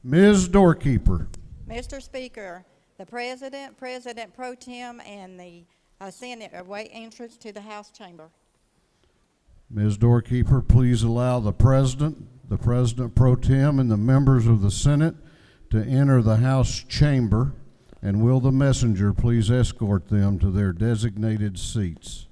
Ms. Doorkeeper. Mr. Speaker, the President, President Pro Tem, and the Senate await entrance to the House chamber. Ms. Doorkeeper, please allow the President Pro Tem, and the members of the Senate to enter the House chamber, and will the messenger please escort them to their designated seats.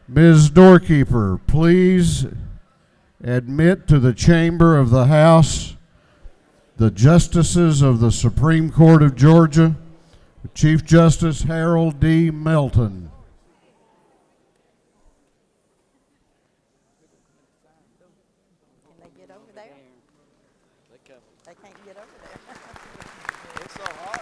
Ms. Doorkeeper, please admit to the chamber of the House the justices of the Supreme Court of Georgia, Chief Justice Harold D. Melton. Can they get over there? They can't get over there. It's so hard.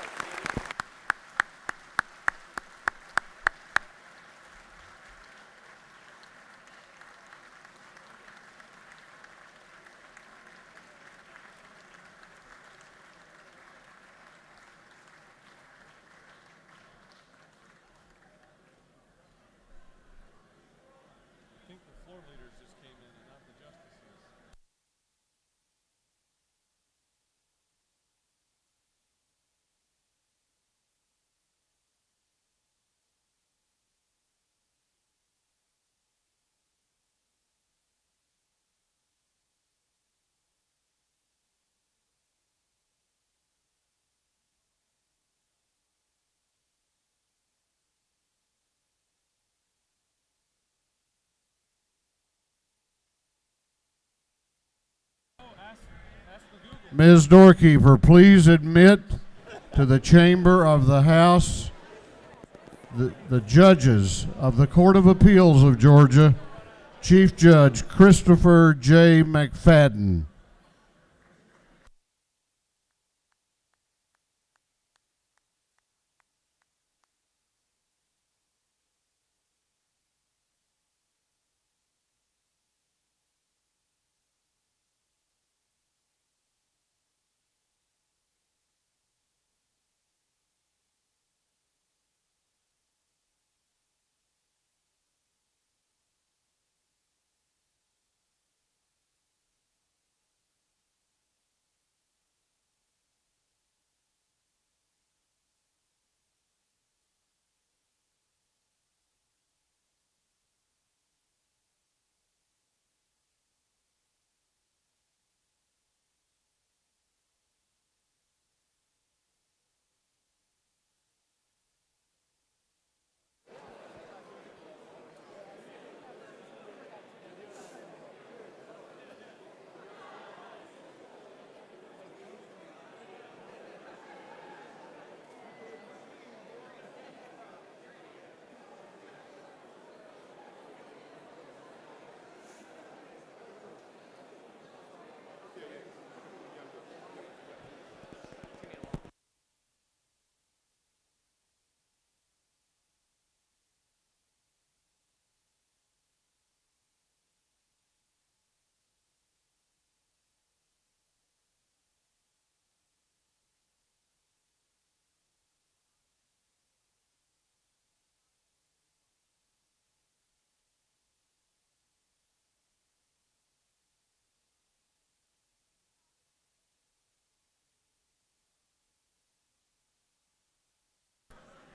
I think the floor leaders just came in and not the justices. Ask the Google. Ms. Doorkeeper, please admit to the chamber of the House the judges of the Court of Appeals of Georgia, Chief Judge Christopher J. McFadden.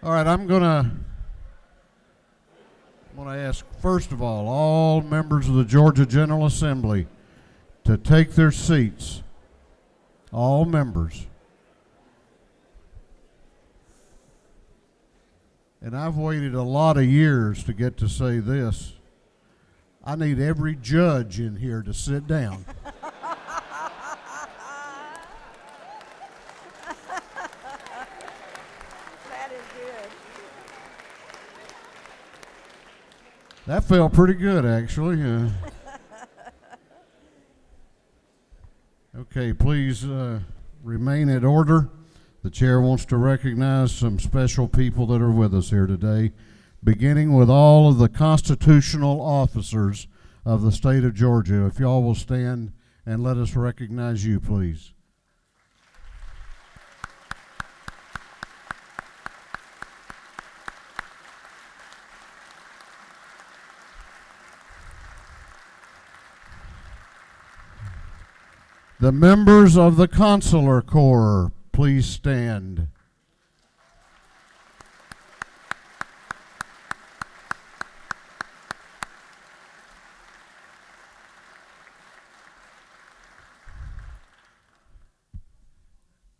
All right, I'm gonna ask, first of all members of the Georgia General Assembly to take their seats. All members. And I've waited a lot of years to get to say this. I need every judge in here to sit down. That is good. That felt pretty good, actually. Okay, please remain in order. The chair wants to recognize some special people that are with us here today, beginning with all of the constitutional officers of the state of Georgia. If y'all will stand and let us recognize you, please. The members of the Consular Corps, please stand.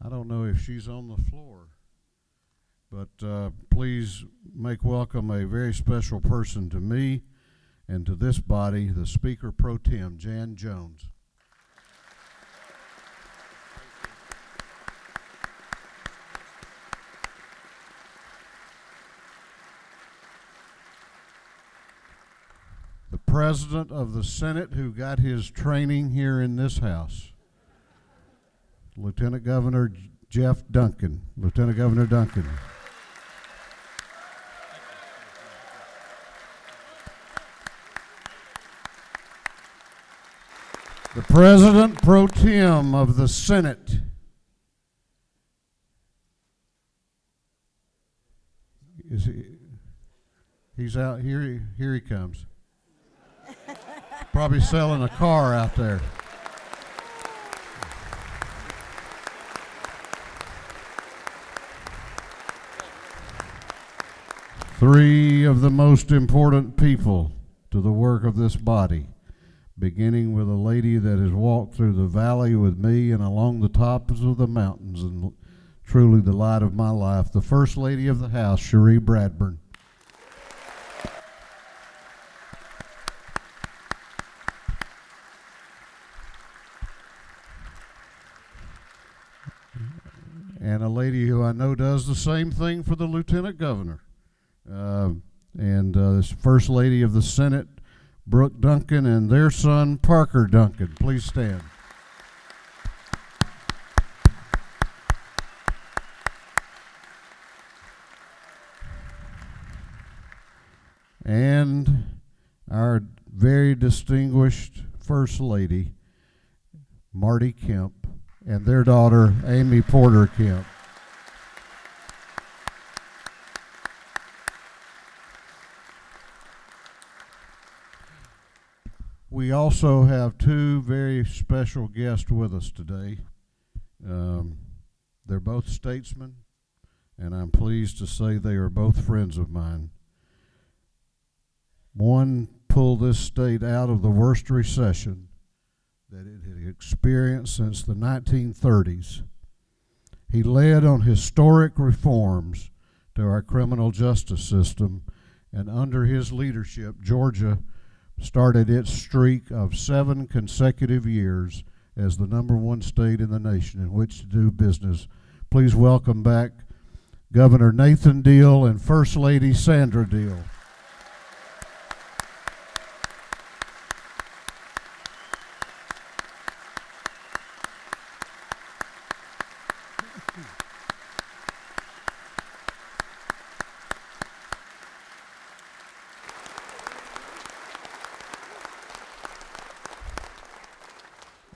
I don't know if she's on the floor, but please make welcome a very special person to me, and to this body, the Speaker Pro Tem, Jan Jones. The President of the Senate, who got his training here in this house, Lieutenant Governor Jeff Duncan. Lieutenant Governor Duncan. The President Pro Tem of the Senate, is he? He's out here. Here he comes. Probably selling a car out there. Three of the most important people to the work of this body, beginning with a lady that has walked through the valley with me and along the tops of the mountains, and truly the light of my life, the First Lady of the House, Cherie Bradburn. And a lady who I know does the same thing for the Lieutenant Governor. This First Lady of the Senate, Brooke Duncan, and their son, Parker Duncan. Please stand. And our very distinguished First Lady, Marty Kemp, and their daughter, Amy Porter Kemp. We also have two very special guests with us today. They're both statesmen, and I'm pleased to say they are both friends of mine. One pulled this state out of the worst recession that it had experienced since the 1930s. He led on historic reforms to our criminal justice system, and under his leadership, Georgia started its streak of 7 consecutive years as the #1 state in the nation in which to do business. Please welcome back Governor Nathan Deal and First Lady Sandra Deal.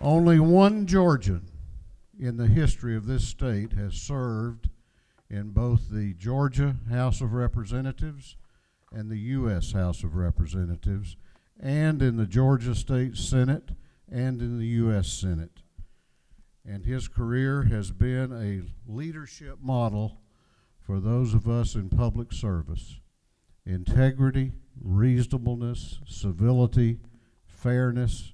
Only one Georgian in the history of this state has served in both the Georgia House of Representatives and the U.S. House of Representatives, and in the Georgia State Senate and in the U.S. Senate. And his career has been a leadership model for those of us in public service. Integrity, reasonableness, civility, fairness,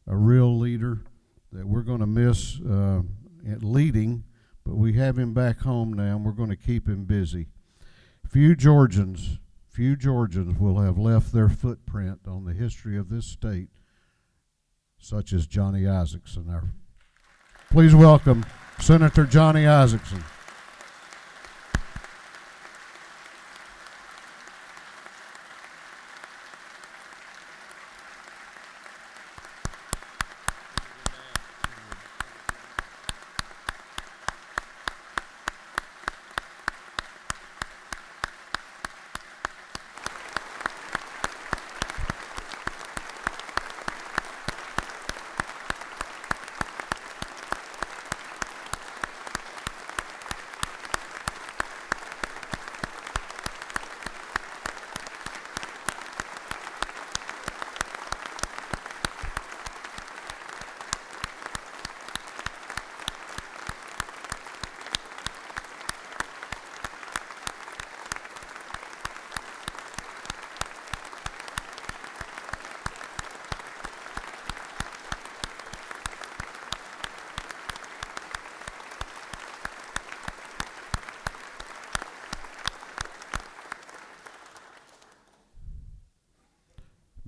a real leader that we're going to miss at leading, but we have him back home now, and we're going to keep him busy. Few Georgians will have left their footprint on the history of this state, such as Johnny Isakson. Please welcome Senator Johnny Isakson.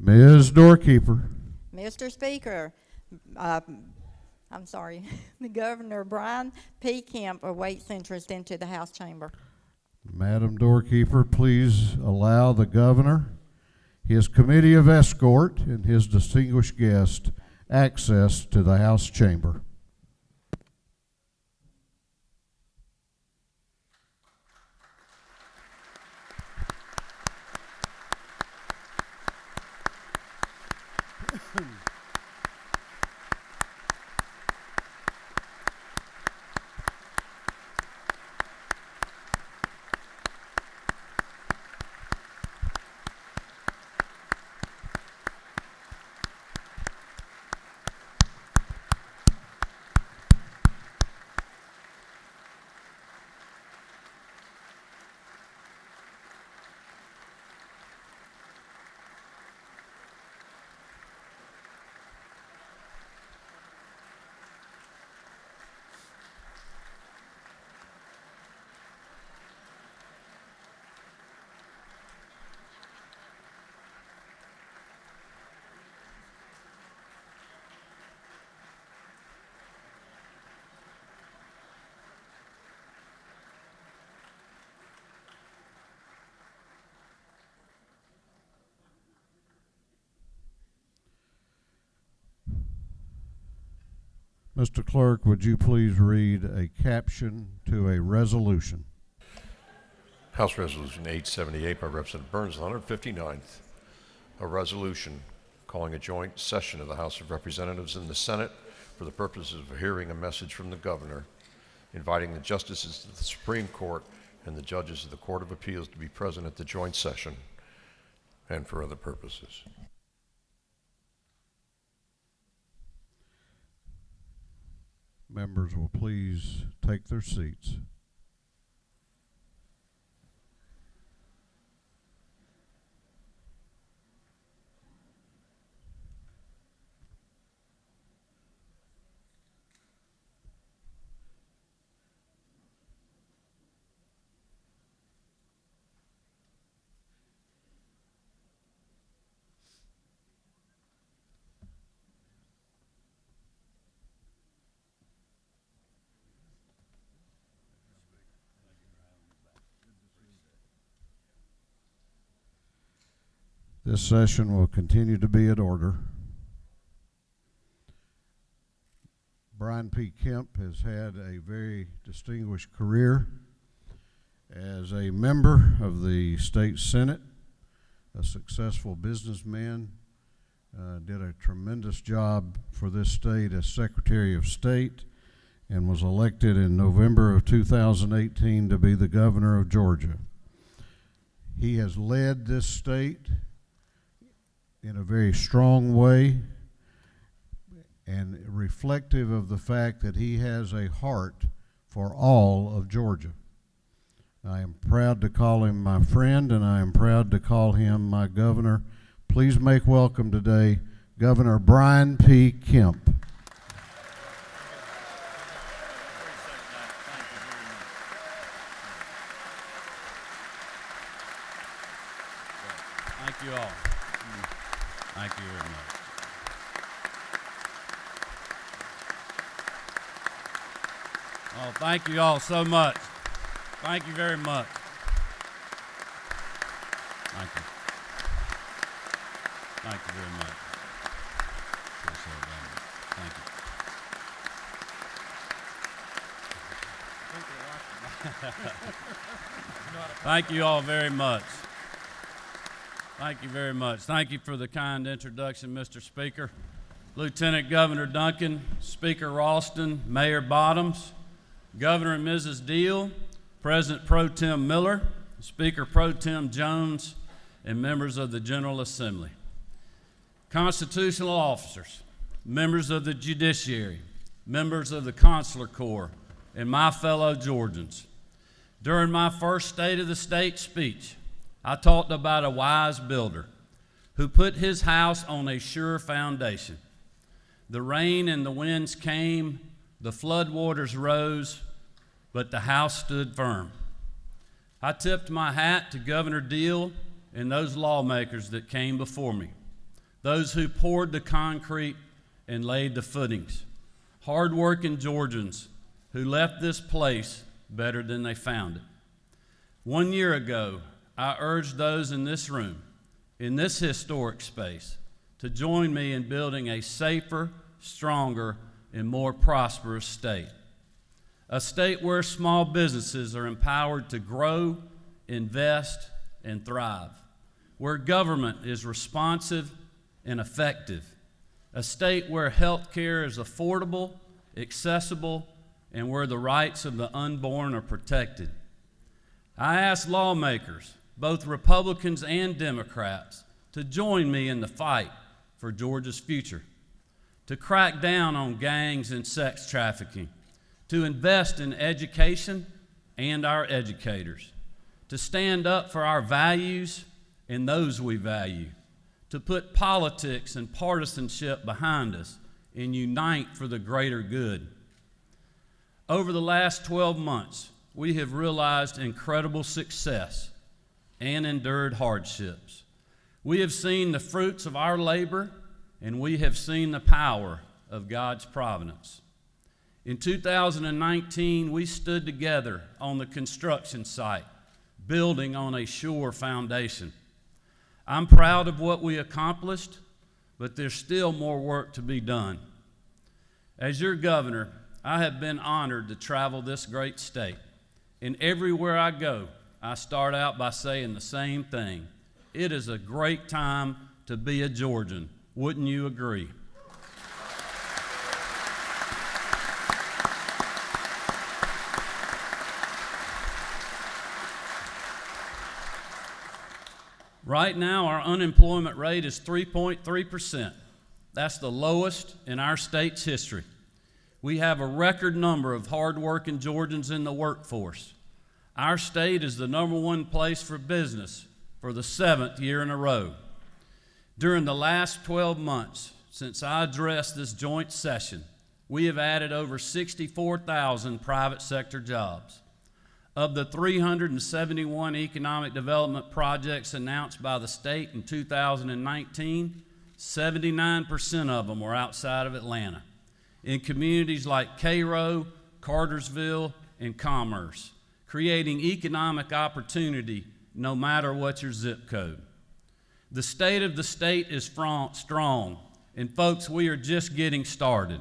Ms. Doorkeeper. Mr. Speaker, I'm sorry, the Governor Brian P. Kemp awaits interest into the House chamber. Madam Doorkeeper, please allow the governor, his committee of escort, and his distinguished guest access to the House chamber. Mr. Clerk, would you please read a caption to a resolution? House Resolution 878 by Representative Burns, the 159th. A resolution calling a joint session of the House of Representatives and the Senate for the purposes of hearing a message from the governor, inviting the justices of the Supreme Court and the judges of the Court of Appeals to be present at the joint session and for other purposes. Members will please take their seats. This session will continue to be in order. Brian P. Kemp has had a very distinguished career as a member of the state Senate, a successful businessman, did a tremendous job for this state as Secretary of State, and was elected in November of 2018 to be the governor of Georgia. He has led this state in a very strong way and reflective of the fact that he has a heart for all of Georgia. I am proud to call him my friend, and I am proud to call him my governor. Please make welcome today Governor Brian P. Kemp. Thank you all. Thank you very much. Oh, thank you all so much. Thank you very much. Thank you. Thank you very much. Thank you. Thank you all very much. Thank you very much. Thank you for the kind introduction, Mr. Speaker. Lieutenant Governor Duncan, Speaker Ralston, Mayor Bottoms, Governor and Mrs. Deal, President Pro Tem Miller, Speaker Pro Tem Jones, and members of the General Assembly. Constitutional officers, members of the judiciary, members of the Consular Corps, and my fellow Georgians. During my first State of the State speech, I talked about a wise builder who put his house on a sure foundation. The rain and the winds came, the floodwaters rose, but the house stood firm. I tipped my hat to Governor Deal and those lawmakers that came before me. those who poured the concrete and laid the footings, hard-working Georgians who left this place better than they found it. 1 year ago, I urged those in this room, in this historic space, to join me in building a safer, stronger, and more prosperous state. A state where small businesses are empowered to grow, invest, and thrive. Where government is responsive and effective. A state where health care is affordable, accessible, and where the rights of the unborn are protected. I ask lawmakers, both Republicans and Democrats, to join me in the fight for Georgia's future, to crack down on gangs and sex trafficking, to invest in education and our educators, to stand up for our values and those we value, to put politics and partisanship behind us and unite for the greater good. Over the last 12 months, we have realized incredible success and endured hardships. We have seen the fruits of our labor, and we have seen the power of God's providence. In 2019, we stood together on the construction site, building on a sure foundation. I'm proud of what we accomplished, but there's still more work to be done. As your governor, I have been honored to travel this great state, and everywhere I go, I start out by saying the same thing. It is a great time to be a Georgian. Wouldn't you agree? Right now, our unemployment rate is 3.3%. That's the lowest in our state's history. We have a record number of hardworking Georgians in the workforce. Our state is the #1 place for business for the 7th year in a row. During the last 12 months, since I addressed this joint session, we have added over 64,000 private sector jobs. Of the 371 economic development projects announced by the state in 2019, 79% of them were outside of Atlanta, in communities like Cairo, Cartersville, and Commerce, creating economic opportunity no matter what your zip code. The state of the state is strong, and folks, we are just getting started.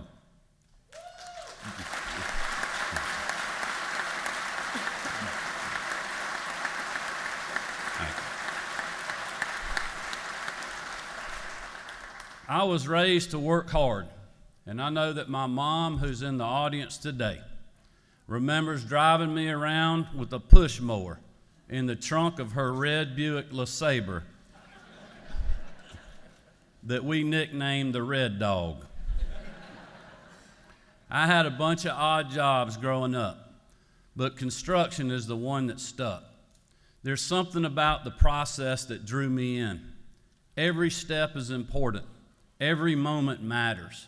I was raised to work hard, and I know that my mom, who's in the audience today, remembers driving me around with a push mower in the trunk of her red Buick LeSabre that we nicknamed the Red Dog. I had a bunch of odd jobs growing up, but construction is the one that stuck. There's something about the process that drew me in. Every step is important. Every moment matters.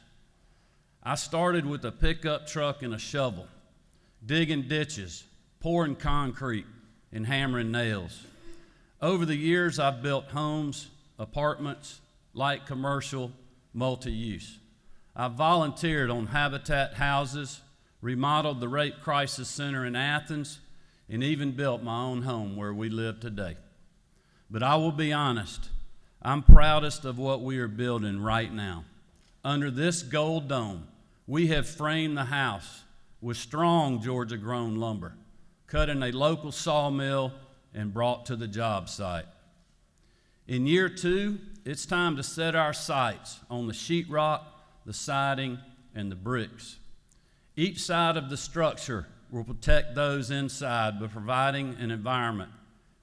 I started with a pickup truck and a shovel, digging ditches, pouring concrete, and hammering nails. Over the years, I've built homes, apartments, light commercial, multi-use. I've volunteered on Habitat houses, remodeled the Rape Crisis Center in Athens, and even built my own home where we live today. But I will be honest, I'm proudest of what we are building right now. Under this gold dome, we have framed the house with strong Georgia-grown lumber, cut in a local sawmill and brought to the job site. In year 2, it's time to set our sights on the sheetrock, the siding, and the bricks. Each side of the structure will protect those inside by providing an environment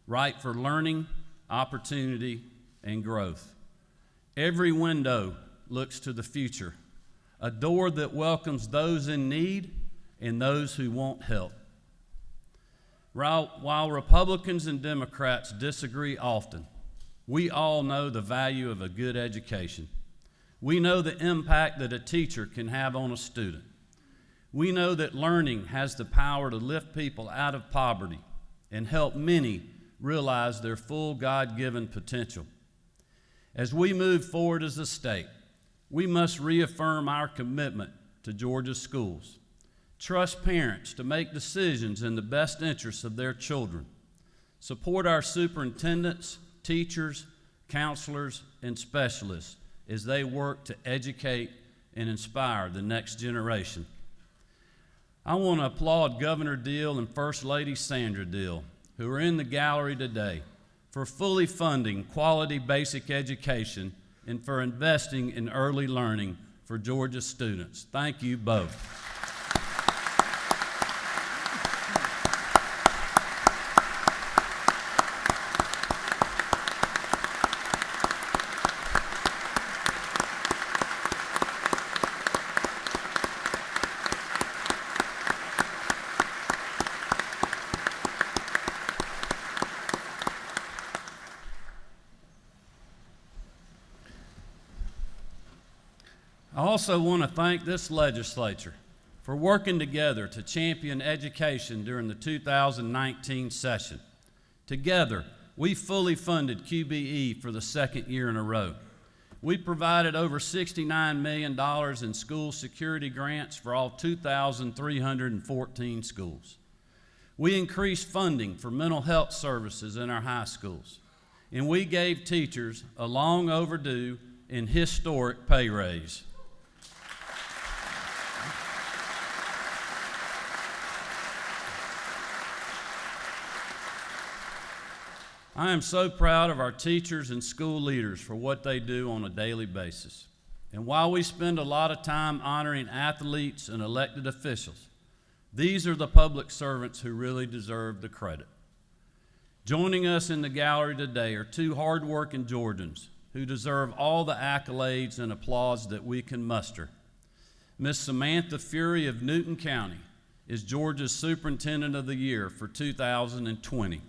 right for learning, opportunity, and growth. Every window looks to the future, a door that welcomes those in need and those who want help. While Republicans and Democrats disagree often, we all know the value of a good education. We know the impact that a teacher can have on a student. We know that learning has the power to lift people out of poverty and help many realize their full God-given potential. As we move forward as a state, we must reaffirm our commitment to Georgia's schools. Trust parents to make decisions in the best interests of their children. Support our superintendents, teachers, counselors, and specialists as they work to educate and inspire the next generation. I want to applaud Governor Deal and First Lady Sandra Deal, who are in the gallery today, for fully funding quality basic education and for investing in early learning for Georgia students. Thank you both. I also want to thank this legislature for working together to champion education during the 2019 session. Together, we fully funded QBE for the second year in a row. We provided over $69 million in school security grants for all 2,314 schools. We increased funding for mental health services in our high schools, and we gave teachers a long overdue and historic pay raise. I am so proud of our teachers and school leaders for what they do on a daily basis. And while we spend a lot of time honoring athletes and elected officials, these are the public servants who really deserve the credit. Joining us in the gallery today are two hardworking Georgians who deserve all the accolades and applause that we can muster. Miss Samantha Fury of Newton County is Georgia's Superintendent of the Year for 2020.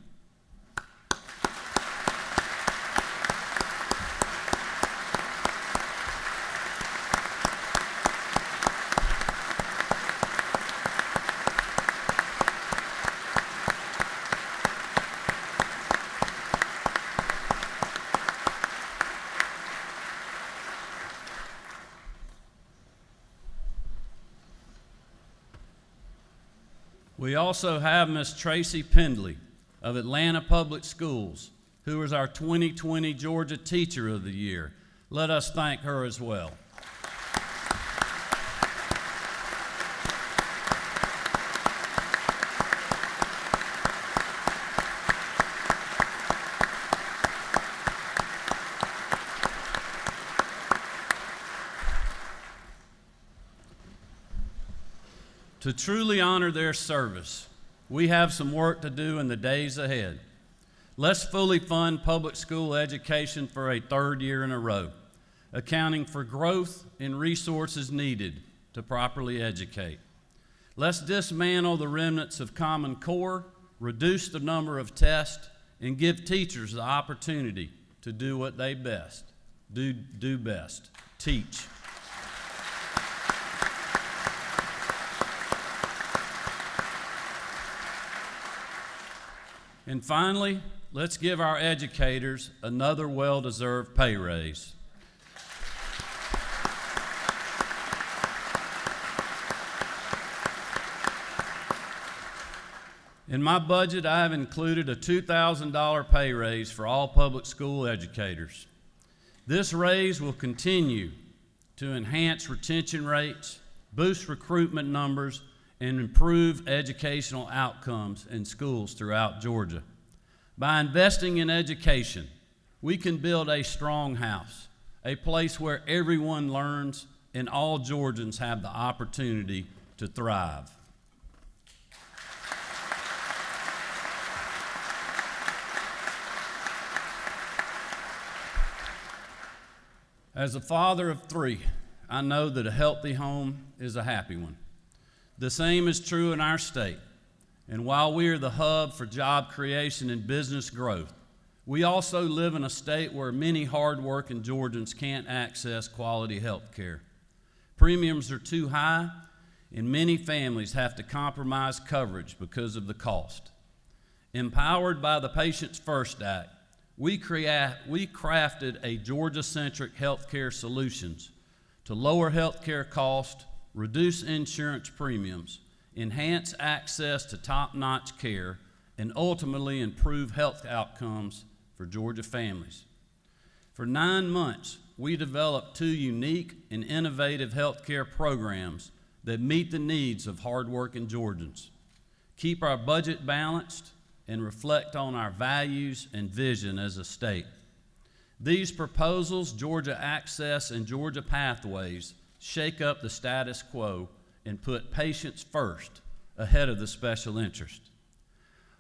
We also have Miss Tracy Pendley of Atlanta Public Schools, who is our 2020 Georgia Teacher of the Year. Let us thank her as well. To truly honor their service, we have some work to do in the days ahead. Let's fully fund public school education for a third year in a row, accounting for growth and resources needed to properly educate. Let's dismantle the remnants of Common Core, reduce the number of tests, and give teachers the opportunity to do what they best, do best, teach. And finally, let's give our educators another well-deserved pay raise. In my budget, I have included a $2,000 pay raise for all public school educators. This raise will continue to enhance retention rates, boost recruitment numbers, and improve educational outcomes in schools throughout Georgia. By investing in education, we can build a strong house, a place where everyone learns and all Georgians have the opportunity to thrive. As a father of three, I know that a healthy home is a happy one. The same is true in our state. And while we are the hub for job creation and business growth, we also live in a state where many hardworking Georgians can't access quality health care. Premiums are too high, and many families have to compromise coverage because of the cost. Empowered by the Patients First Act, we crafted a Georgia-centric healthcare solutions to lower healthcare costs, reduce insurance premiums, enhance access to top-notch care, and ultimately improve health outcomes for Georgia families. For 9 months, we developed 2 unique and innovative healthcare programs that meet the needs of hardworking Georgians, keep our budget balanced, and reflect on our values and vision as a state. These proposals, Georgia Access and Georgia Pathways, shake up the status quo and put patients first ahead of the special interest.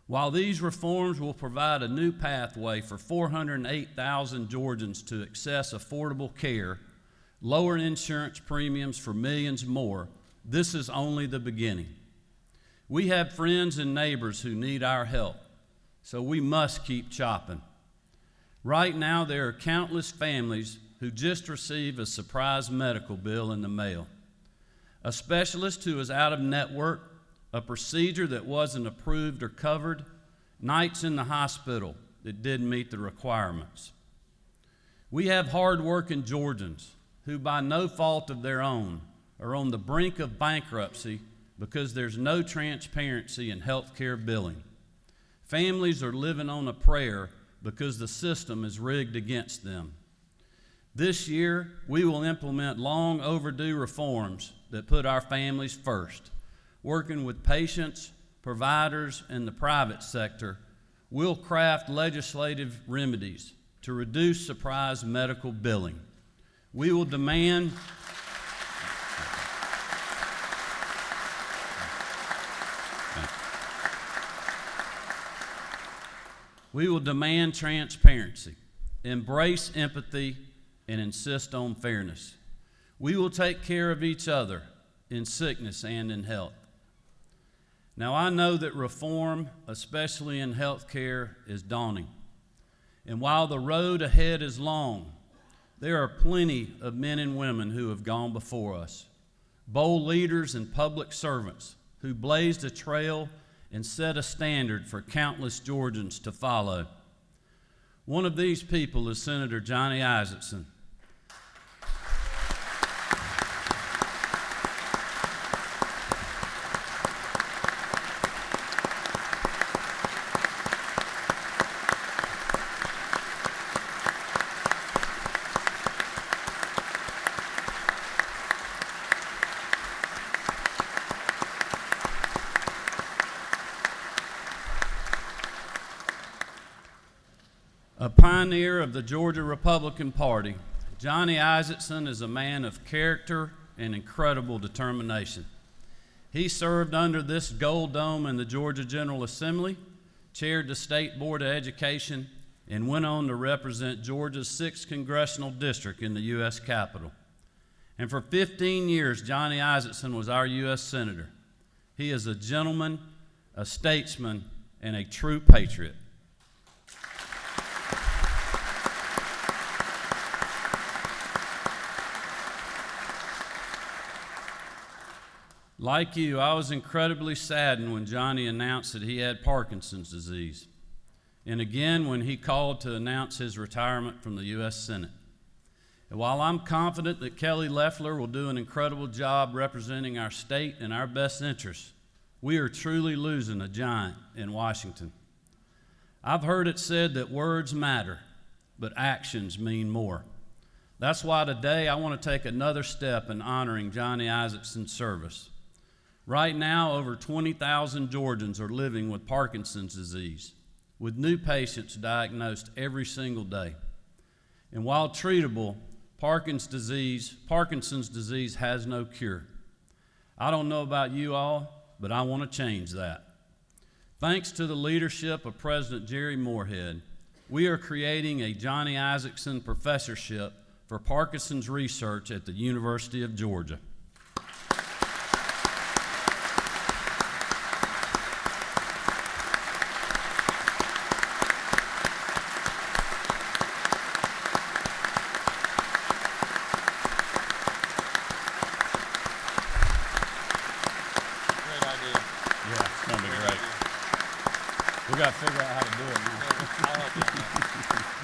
While these reforms will provide a new pathway for 408,000 Georgians to access affordable care, lower insurance premiums for millions more, this is only the beginning. We have friends and neighbors who need our help, so we must keep chopping. Right now, there are countless families who just received a surprise medical bill in the mail. A specialist who is out of network, a procedure that wasn't approved or covered, nights in the hospital that didn't meet the requirements. We have hard-working Georgians who, by no fault of their own, are on the brink of bankruptcy because there's no transparency in health care billing. Families are living on a prayer because the system is rigged against them. This year, we will implement long overdue reforms that put our families first. Working with patients, providers, and the private sector, we'll craft legislative remedies to reduce surprise medical billing. We will demand transparency, embrace empathy, and insist on fairness. We will take care of each other in sickness and in health. Now, I know that reform, especially in health care, is daunting. And while the road ahead is long, there are plenty of men and women who have gone before us, bold leaders and public servants who blazed a trail and set a standard for countless Georgians to follow. One of these people is Senator Johnny Isakson. A pioneer of the Georgia Republican Party, Johnny Isakson is a man of character and incredible determination. He served under this gold dome in the Georgia General Assembly, chaired the State Board of Education, and went on to represent Georgia's 6th Congressional District in the U.S. Capitol. And for 15 years, Johnny Isakson was our U.S. Senator. He is a gentleman, a statesman, and a true patriot. Like you, I was incredibly saddened when Johnny announced that he had Parkinson's disease, and again when he called to announce his retirement from the U.S. Senate. And while I'm confident that Kelly Loeffler will do an incredible job representing our state and our best interests, we are truly losing a giant in Washington. I've heard it said that words matter, but actions mean more. That's why today I want to take another step in honoring Johnny Isakson's service. Right now, over 20,000 Georgians are living with Parkinson's disease, with new patients diagnosed every single day. And while treatable, Parkinson's disease has no cure. I don't know about you all, but I want to change that. Thanks to the leadership of President Jerry Moorhead, we are creating a Johnny Isakson Professorship for Parkinson's Research at the University of Georgia. Great idea. Yeah, it's going to be great. We got to figure out how to do it now. I'll help you on that.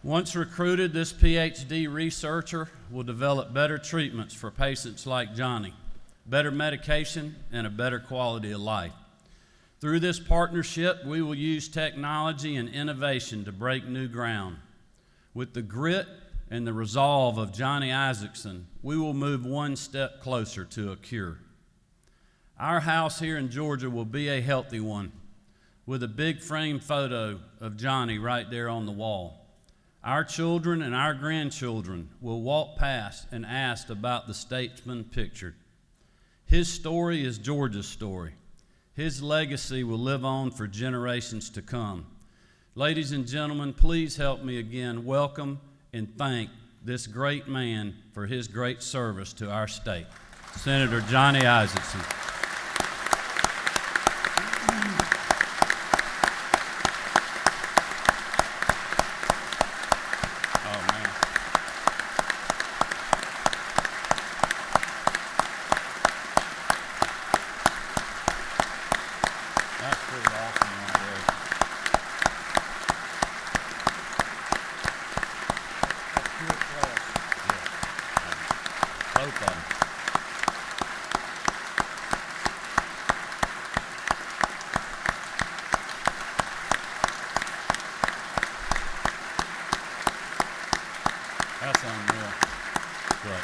Once recruited, this PhD researcher will develop better treatments for patients like Johnny, better medication, and a better quality of life. Through this partnership, we will use technology and innovation to break new ground. With the grit and the resolve of Johnny Isaacson, we will move one step closer to a cure. Our house here in Georgia will be a healthy one, with a big frame photo of Johnny right there on the wall. Our children and our grandchildren will walk past and ask about the statesman pictured. His story is Georgia's story. His legacy will live on for generations to come. Ladies and gentlemen, please help me again welcome and thank this great man for his great service to our state, Senator Johnny Isaacson. That's unreal. Great.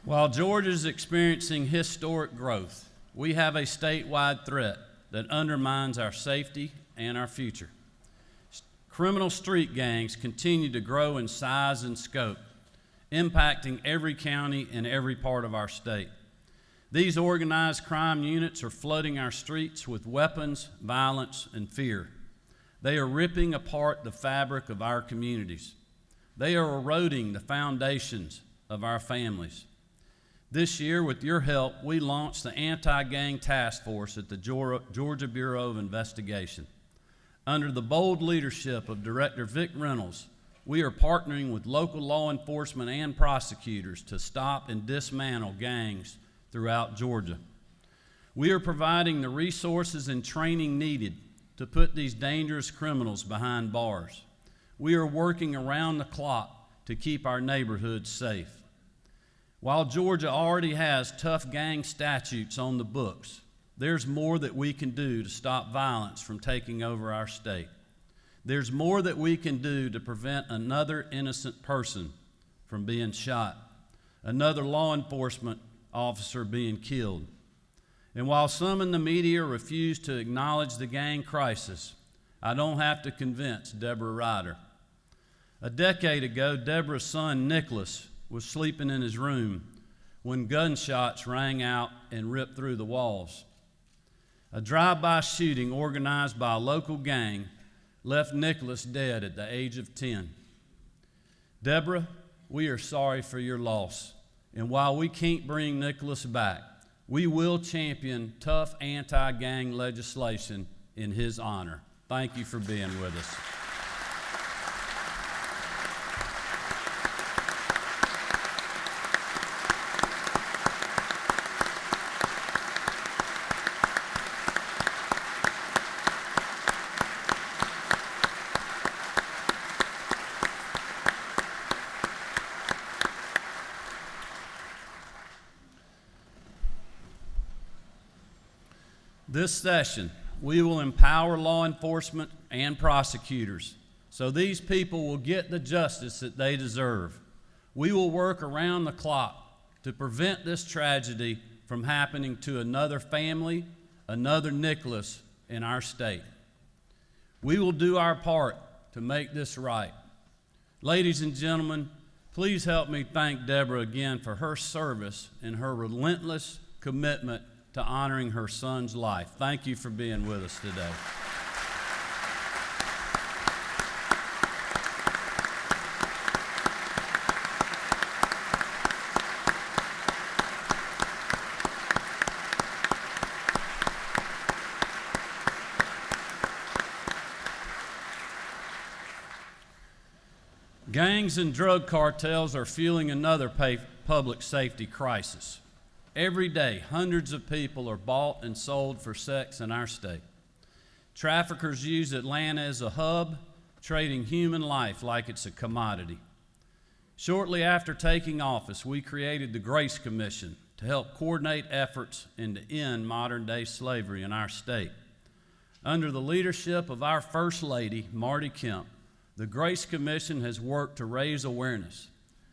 While Georgia is experiencing historic growth, we have a statewide threat that undermines our safety and our future. Criminal street gangs continue to grow in size and scope, impacting every county and every part of our state. These organized crime units are flooding our streets with weapons, violence, and fear. They are ripping apart the fabric of our communities. They are eroding the foundations of our families. This year, with your help, we launched the Anti-Gang Task Force at the Georgia Bureau of Investigation. Under the bold leadership of Director Vic Reynolds, we are partnering with local law enforcement and prosecutors to stop and dismantle gangs throughout Georgia. We are providing the resources and training needed to put these dangerous criminals behind bars. We are working around the clock to keep our neighborhoods safe. While Georgia already has tough gang statutes on the books, there's more that we can do to stop violence from taking over our state. There's more that we can do to prevent another innocent person from being shot, another law enforcement officer being killed. And while some in the media refuse to acknowledge the gang crisis, I don't have to convince Deborah Ryder. A decade ago, Deborah's son, Nicholas, was sleeping in his room when gunshots rang out and ripped through the walls. A drive-by shooting organized by a local gang left Nicholas dead at the age of 10. Deborah, we are sorry for your loss, and while we can't bring Nicholas back, we will champion tough anti-gang legislation in his honor. Thank you for being with us. This session, we will empower law enforcement and prosecutors so these people will get the justice that they deserve. We will work around the clock to prevent this tragedy from happening to another family, another Nicholas in our state. We will do our part to make this right. Ladies and gentlemen, please help me thank Deborah again for her service and her relentless commitment to honoring her son's life. Thank you for being with us today. Gangs and drug cartels are fueling another public safety crisis. Every day, hundreds of people are bought and sold for sex in our state. Traffickers use Atlanta as a hub, trading human life like it's a commodity. Shortly after taking office, we created the Grace Commission to help coordinate efforts and to end modern-day slavery in our state. Under the leadership of our First Lady, Marty Kemp, the Grace Commission has worked to raise awareness.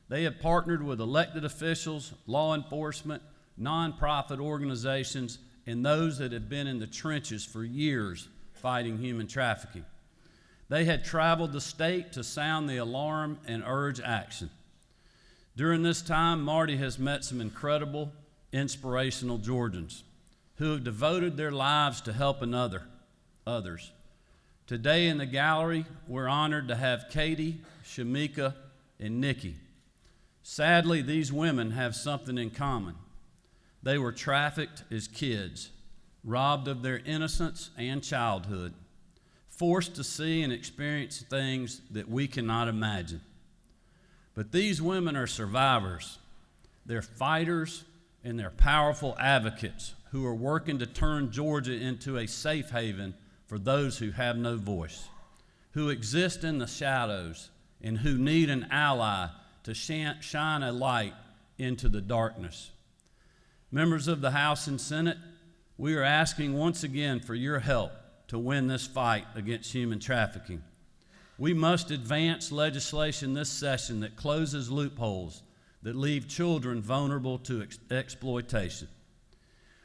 They have partnered with elected officials, law enforcement, nonprofit organizations, and those that have been in the trenches for years fighting human trafficking. They had traveled the state to sound the alarm and urge action. During this time, Marty has met some incredible, inspirational Georgians who have devoted their lives to helping others. Today in the gallery, we're honored to have Katie, Shamika, and Nikki. Sadly, these women have something in common. They were trafficked as kids, robbed of their innocence and childhood, forced to see and experience things that we cannot imagine. But these women are survivors. They're fighters and they're powerful advocates who are working to turn Georgia into a safe haven for those who have no voice, who exist in the shadows, and who need an ally to shine a light into the darkness. Members of the House and Senate, we are asking once again for your help to win this fight against human trafficking. We must advance legislation this session that closes loopholes that leave children vulnerable to exploitation.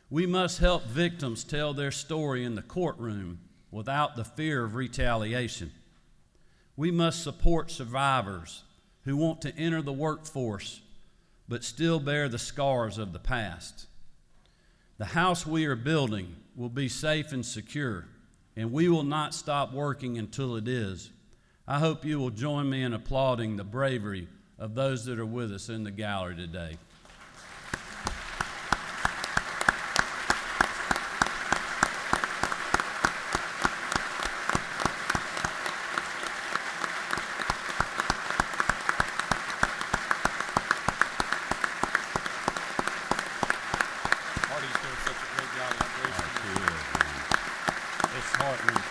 We must help victims tell their story in the courtroom without the fear of retaliation. We must support survivors who want to enter the workforce but still bear the scars of the past. The house we are building will be safe and secure, and we will not stop working until it is. I hope you will join me in applauding the bravery of those that are with us in the gallery today. Marty's doing such a great job. I'm grateful. It's heart-wrenching.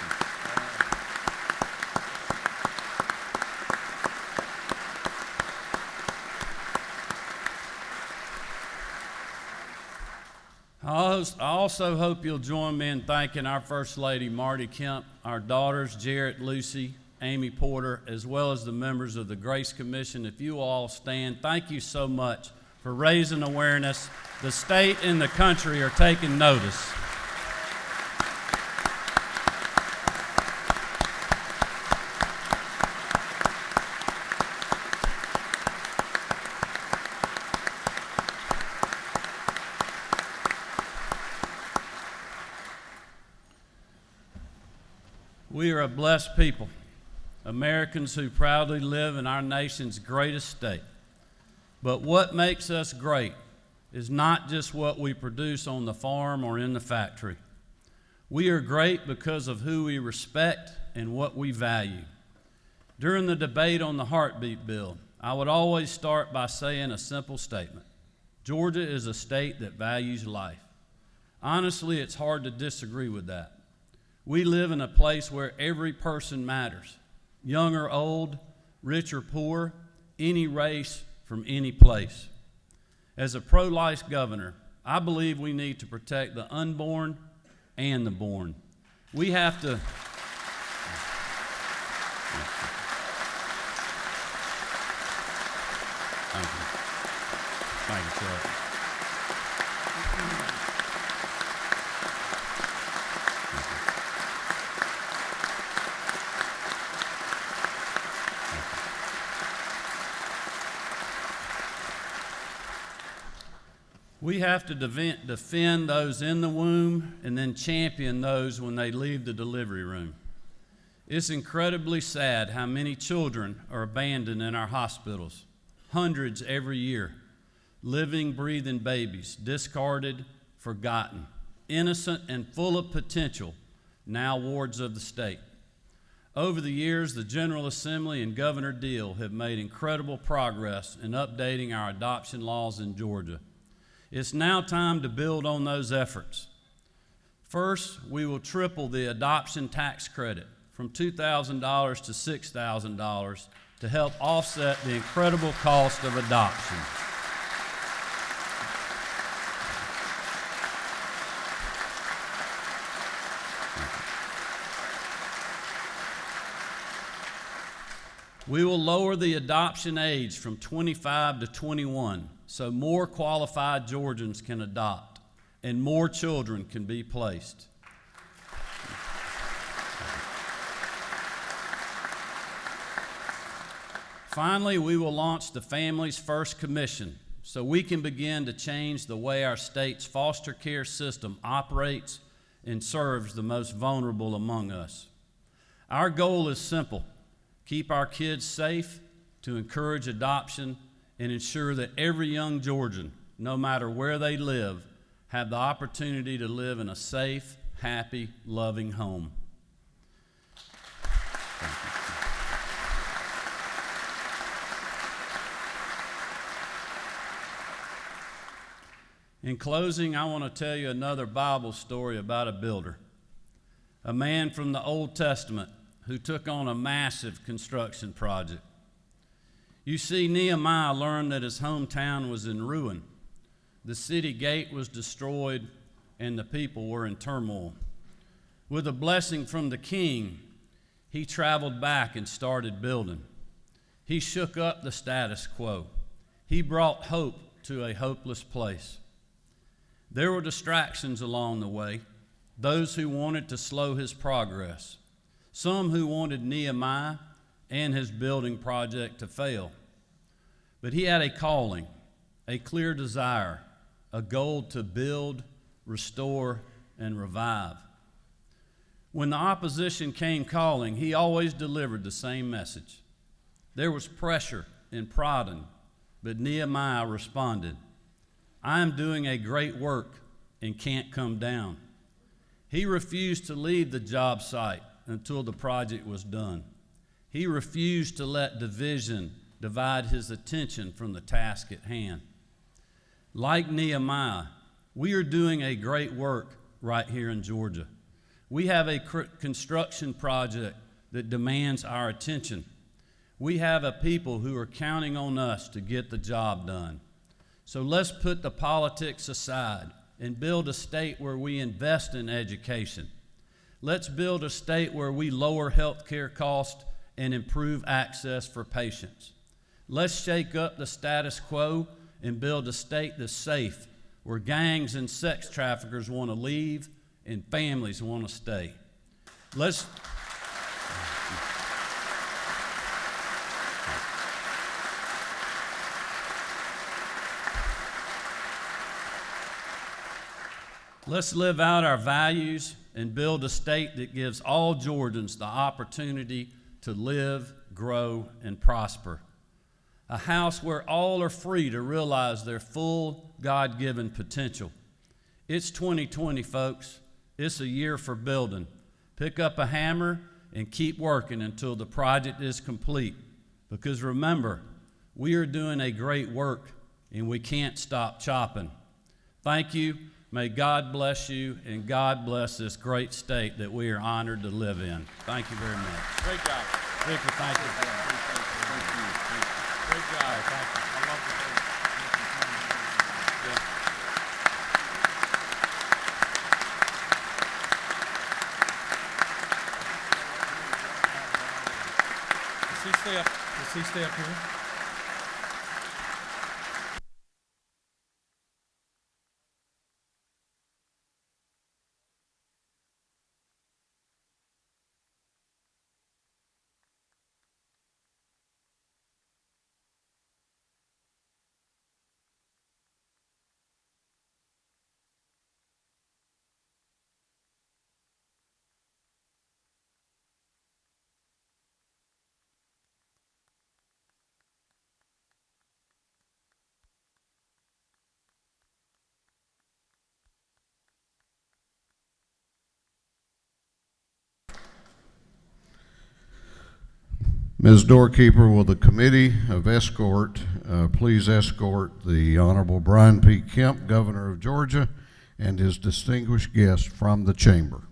I also hope you'll join me in thanking our First Lady, Marty Kemp, our daughters, Jarrett, Lucy, Amy Porter, as well as the members of the Grace Commission. If you all stand, thank you so much for raising awareness. The state and the country are taking notice. We are a blessed people, Americans who proudly live in our nation's greatest state. But what makes us great is not just what we produce on the farm or in the factory. We are great because of who we respect and what we value. During the debate on the heartbeat bill, I would always start by saying a simple statement. Georgia is a state that values life. Honestly, it's hard to disagree with that. We live in a place where every person matters, young or old, rich or poor, any race, from any place. As a pro-life governor, I believe we need to protect the unborn and the born. We have to. Thank you. Thank you, Chuck. We have to defend those in the womb and then champion those when they leave the delivery room. It's incredibly sad how many children are abandoned in our hospitals, hundreds every year, living, breathing babies, discarded, forgotten, innocent and full of potential, now wards of the state. Over the years, the General Assembly and Governor Deal have made incredible progress in updating our adoption laws in Georgia. It's now time to build on those efforts. First, we will triple the adoption tax credit from $2,000 to $6,000 to help offset the incredible cost of adoption. We will lower the adoption age from 25 to 21 so more qualified Georgians can adopt and more children can be placed. Finally, we will launch the Families First Commission so we can begin to change the way our state's foster care system operates and serves the most vulnerable among us. Our goal is simple: keep our kids safe, to encourage adoption, and ensure that every young Georgian, no matter where they live, have the opportunity to live in a safe, happy, loving home. In closing, I want to tell you another Bible story about a builder, a man from the Old Testament who took on a massive construction project. You see, Nehemiah learned that his hometown was in ruin. The city gate was destroyed and the people were in turmoil. With a blessing from the king, he traveled back and started building. He shook up the status quo. He brought hope to a hopeless place. There were distractions along the way, those who wanted to slow his progress, some who wanted Nehemiah and his building project to fail. But he had a calling, a clear desire, a goal to build, restore, and revive. When the opposition came calling, he always delivered the same message. There was pressure and prodding, but Nehemiah responded, "I am doing a great work and can't come down." He refused to leave the job site until the project was done. He refused to let division divide his attention from the task at hand. Like Nehemiah, we are doing a great work right here in Georgia. We have a construction project that demands our attention. We have a people who are counting on us to get the job done. So let's put the politics aside and build a state where we invest in education. Let's build a state where we lower health care costs and improve access for patients. Let's shake up the status quo and build a state that's safe, where gangs and sex traffickers want to leave and families want to stay. Let's live out our values and build a state that gives all Georgians the opportunity to live, grow, and prosper. A house where all are free to realize their full God-given potential. It's 2020, folks. It's a year for building. Pick up a hammer and keep working until the project is complete. Because remember, we are doing a great work and we can't stop chopping. Thank you. May God bless you, and God bless this great state that we are honored to live in. Thank you very much. Great job. Victor, thank you. Great job. Thank you. I love the Does he stay up here? Ms. Doorkeeper, will the committee of escort please escort the Honorable Brian P. Kemp, Governor of Georgia, and his distinguished guests from the chamber.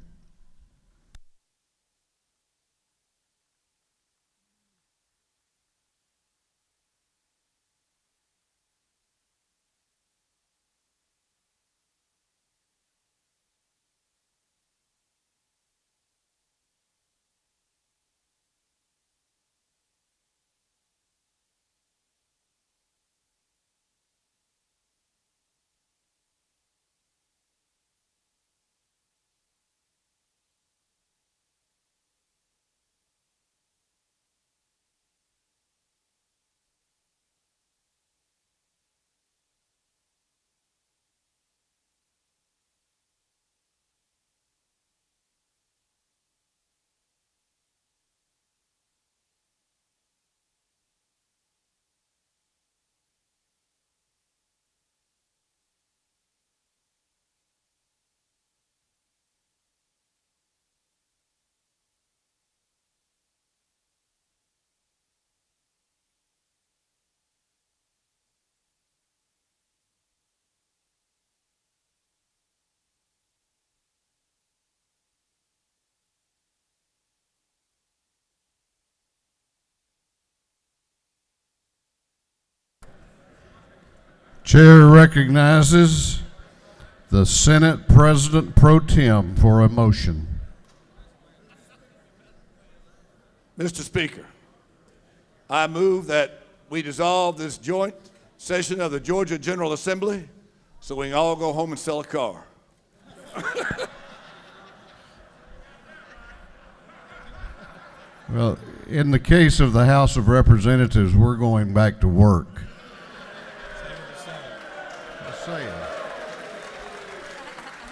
Chair recognizes the Senate President Pro Tem for a motion. Mr. Speaker, I move that we dissolve this joint session of the Georgia General Assembly so we can all go home and sell a car. Well, in the case of the House of Representatives, we're going back to work. Just saying.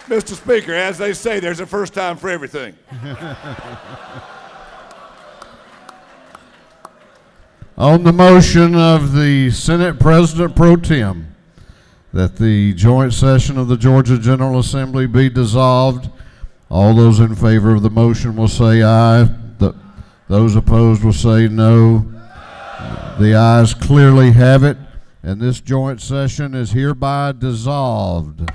Mr. Speaker, as they say, there's a first time for everything. On the motion of the Senate President Pro Tem that the joint session of the Georgia General Assembly be dissolved, all those in favor of the motion will say aye. Those opposed will say no. The ayes clearly have it, and this joint session is hereby dissolved.